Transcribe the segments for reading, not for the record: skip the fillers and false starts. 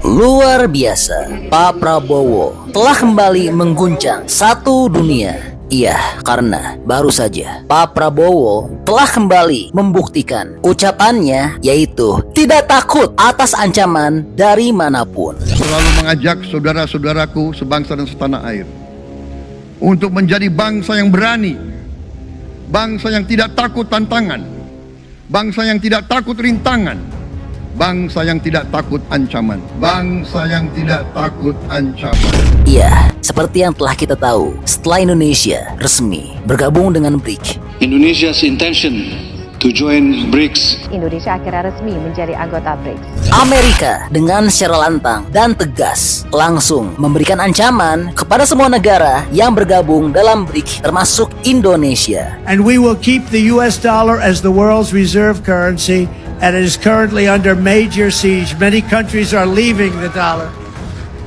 Luar biasa, Pak Prabowo telah kembali mengguncang satu dunia. Iya, karena baru saja Pak Prabowo telah kembali membuktikan ucapannya, yaitu tidak takut atas ancaman dari manapun. Selalu mengajak saudara-saudaraku sebangsa dan setanah air untuk menjadi bangsa yang berani, bangsa yang tidak takut tantangan, bangsa yang tidak takut rintangan, bangsa yang tidak takut ancaman, bangsa yang tidak takut ancaman. Iya, seperti yang telah kita tahu, setelah Indonesia resmi bergabung dengan BRICS, Indonesia's intention to join BRICS. Indonesia akhirnya resmi menjadi anggota BRICS. Amerika dengan secara lantang dan tegas langsung memberikan ancaman kepada semua negara yang bergabung dalam BRICS, termasuk Indonesia. And we will keep the US dollar as the world's reserve currency, and it is currently under major siege. Many countries are leaving the dollar.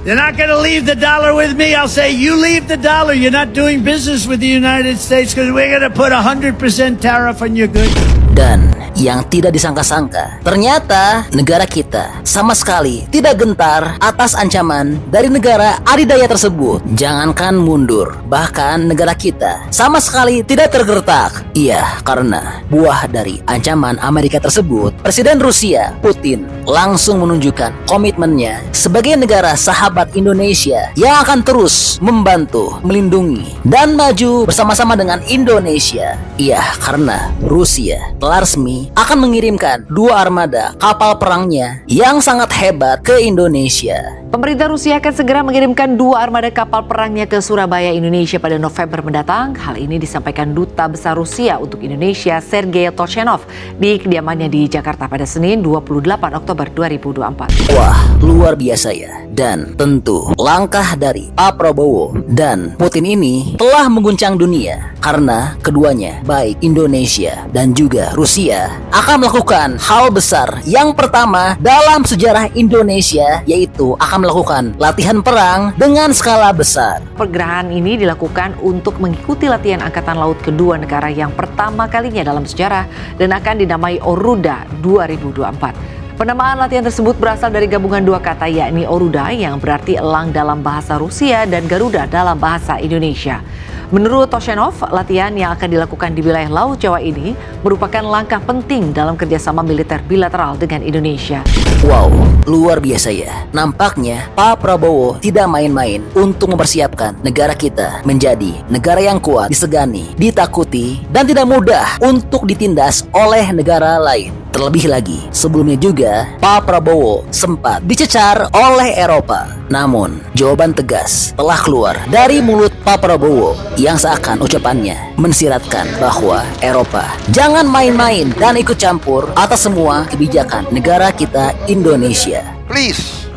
They're not going to leave the dollar with me. I'll say, you leave the dollar. You're not doing business with the United States because we're going to put 100% tariff on your goods. Dan yang tidak disangka-sangka, ternyata negara kita sama sekali tidak gentar atas ancaman dari negara adidaya tersebut. Jangankan mundur, bahkan negara kita sama sekali tidak tergertak. Iya, karena buah dari ancaman Amerika tersebut, Presiden Rusia Putin langsung menunjukkan komitmennya sebagai negara sahabat Indonesia yang akan terus membantu, melindungi, dan maju bersama-sama dengan Indonesia. Iya, karena Rusia telah resmi akan mengirimkan 2 armada kapal perangnya yang sangat hebat ke Indonesia. Pemerintah Rusia akan segera mengirimkan 2 armada kapal perangnya ke Surabaya, Indonesia pada November mendatang. Hal ini disampaikan Duta Besar Rusia untuk Indonesia, Sergei Toshenov, di kediamannya di Jakarta pada Senin 28 Oktober 2024. Wah, luar biasa ya. Dan tentu langkah dari Pak Prabowo dan Putin ini telah mengguncang dunia, karena keduanya, baik Indonesia dan juga Rusia, akan melakukan hal besar yang pertama dalam sejarah Indonesia, yaitu akan melakukan latihan perang dengan skala besar. Pergerakan ini dilakukan untuk mengikuti latihan Angkatan Laut kedua negara yang pertama kalinya dalam sejarah dan akan dinamai Oruda 2024. Penamaan latihan tersebut berasal dari gabungan 2 kata, yakni Oruda yang berarti elang dalam bahasa Rusia dan Garuda dalam bahasa Indonesia. Menurut Toshenov, latihan yang akan dilakukan di wilayah Laut Jawa ini merupakan langkah penting dalam kerjasama militer bilateral dengan Indonesia. Wow, luar biasa ya. Nampaknya Pak Prabowo tidak main-main untuk mempersiapkan negara kita menjadi negara yang kuat, disegani, ditakuti, dan tidak mudah untuk ditindas oleh negara lain. Terlebih lagi, sebelumnya juga Pak Prabowo sempat dicecar oleh Eropa. Namun, jawaban tegas telah keluar dari mulut Pak Prabowo yang seakan ucapannya mensiratkan bahwa Eropa jangan main-main dan ikut campur atas semua kebijakan negara kita Indonesia. Please,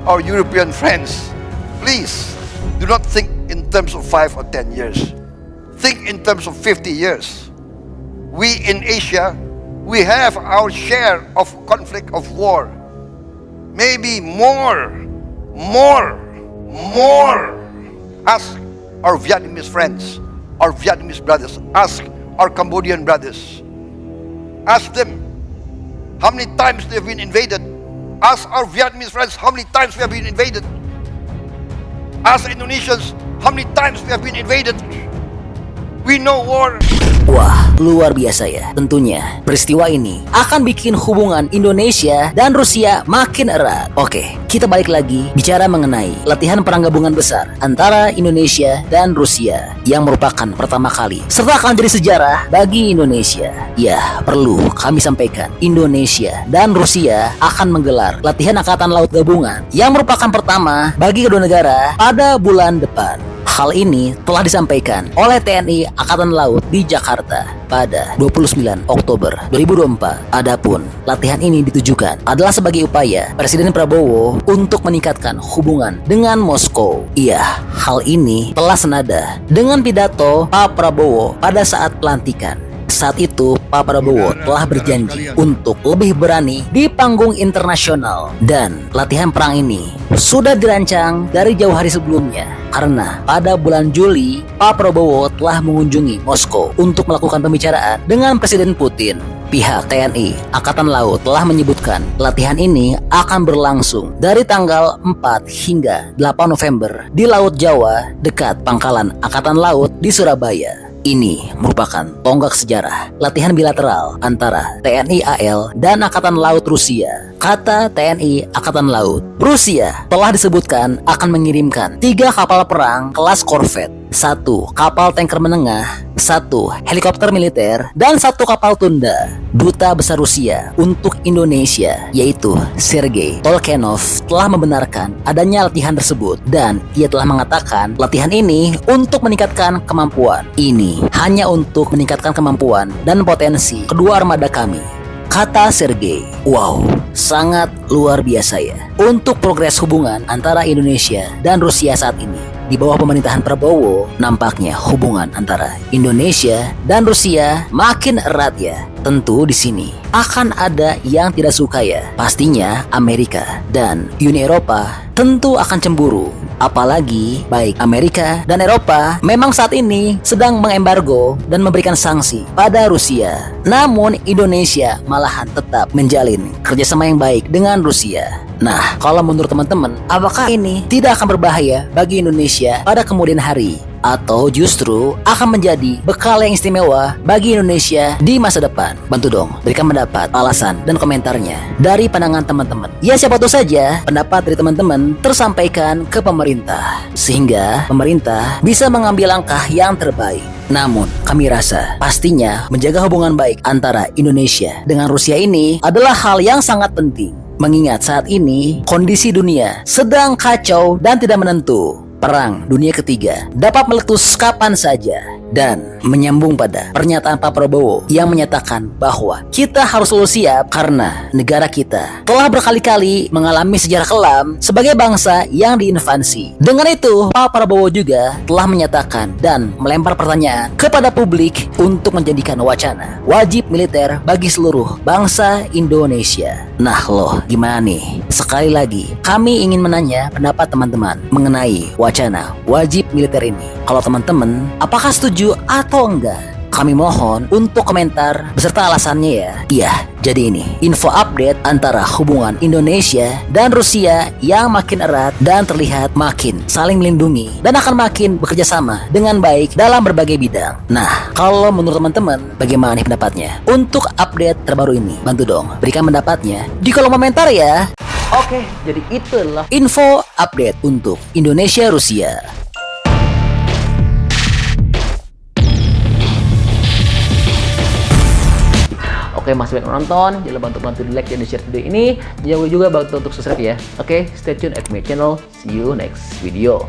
our European friends, please do not think in terms of 5 or 10 years. Think in terms of 50 years. We in Asia, we have our share of conflict, of war. Maybe more. Ask our Vietnamese friends, our Vietnamese brothers. Ask our Cambodian brothers. Ask them how many times they have been invaded. Ask our Vietnamese friends how many times we have been invaded. Ask Indonesians how many times we have been invaded. We know war. Wah, luar biasa ya. Tentunya peristiwa ini akan bikin hubungan Indonesia dan Rusia makin erat. Oke, kita balik lagi bicara mengenai latihan perang gabungan besar antara Indonesia dan Rusia yang merupakan pertama kali serta akan jadi sejarah bagi Indonesia. Ya, perlu kami sampaikan, Indonesia dan Rusia akan menggelar latihan angkatan laut gabungan yang merupakan pertama bagi kedua negara pada bulan depan. Hal ini telah disampaikan oleh TNI Angkatan Laut di Jakarta pada 29 Oktober 2024. Adapun latihan ini ditujukan adalah sebagai upaya Presiden Prabowo untuk meningkatkan hubungan dengan Moskow. Iya, hal ini telah senada dengan pidato Pak Prabowo pada saat pelantikan. Saat itu, Pak Prabowo telah berjanji untuk lebih berani di panggung internasional. Dan latihan perang ini sudah dirancang dari jauh hari sebelumnya. Karena pada bulan Juli, Pak Prabowo telah mengunjungi Moskow untuk melakukan pembicaraan dengan Presiden Putin. Pihak TNI Angkatan Laut telah menyebutkan latihan ini akan berlangsung dari tanggal 4 hingga 8 November di Laut Jawa dekat Pangkalan Angkatan Laut di Surabaya. Ini merupakan tonggak sejarah latihan bilateral antara TNI AL dan Angkatan Laut Rusia. Kata TNI Angkatan Laut, Rusia telah disebutkan akan mengirimkan 3 kapal perang kelas korvet, 1 kapal tanker menengah, 1 helikopter militer, dan 1 kapal tunda. Duta Besar Rusia untuk Indonesia, yaitu Sergei Tolkenov, telah membenarkan adanya latihan tersebut dan ia telah mengatakan latihan ini untuk meningkatkan kemampuan. Ini hanya untuk meningkatkan kemampuan dan potensi kedua armada kami. Kata Sergei, wow, sangat luar biasa ya. Untuk progres hubungan antara Indonesia dan Rusia saat ini, di bawah pemerintahan Prabowo, nampaknya hubungan antara Indonesia dan Rusia makin erat ya. Tentu di sini akan ada yang tidak suka ya. Pastinya Amerika dan Uni Eropa tentu akan cemburu. Apalagi baik Amerika dan Eropa memang saat ini sedang mengembargo dan memberikan sanksi pada Rusia. Namun Indonesia malahan tetap menjalin kerjasama yang baik dengan Rusia. Nah, kalau menurut teman-teman, apakah ini tidak akan berbahaya bagi Indonesia pada kemudian hari? Atau justru akan menjadi bekal yang istimewa bagi Indonesia di masa depan? Bantu dong, berikan pendapat, alasan, dan komentarnya dari pandangan teman-teman. Ya siapa tahu saja pendapat dari teman-teman tersampaikan ke pemerintah, sehingga pemerintah bisa mengambil langkah yang terbaik. Namun, kami rasa pastinya menjaga hubungan baik antara Indonesia dengan Rusia ini adalah hal yang sangat penting. Mengingat saat ini kondisi dunia sedang kacau dan tidak menentu. Perang Dunia Ketiga dapat meletus kapan saja. Dan menyambung pada pernyataan Pak Prabowo yang menyatakan bahwa kita harus selalu siap karena negara kita telah berkali-kali mengalami sejarah kelam sebagai bangsa yang diinvasi. Dengan itu, Pak Prabowo juga telah menyatakan dan melempar pertanyaan kepada publik untuk menjadikan wacana wajib militer bagi seluruh bangsa Indonesia. Nah loh, gimana nih? Sekali lagi, kami ingin menanya pendapat teman-teman mengenai wacana wajib militer ini. Kalau teman-teman, apakah setuju atau enggak? Kami mohon untuk komentar beserta alasannya ya. Iya, jadi ini info update antara hubungan Indonesia dan Rusia yang makin erat dan terlihat makin saling melindungi dan akan makin bekerja sama dengan baik dalam berbagai bidang. Nah, kalau menurut teman-teman, bagaimana nih pendapatnya? Untuk update terbaru ini, bantu dong berikan pendapatnya di kolom komentar ya. Oke, jadi itulah info update untuk Indonesia Rusia. Oke, masih banyak menonton, jangan lupa untuk bantu di like dan di share video ini. Jangan lupa juga bantu untuk subscribe ya. Oke, stay tune at my channel. See you next video.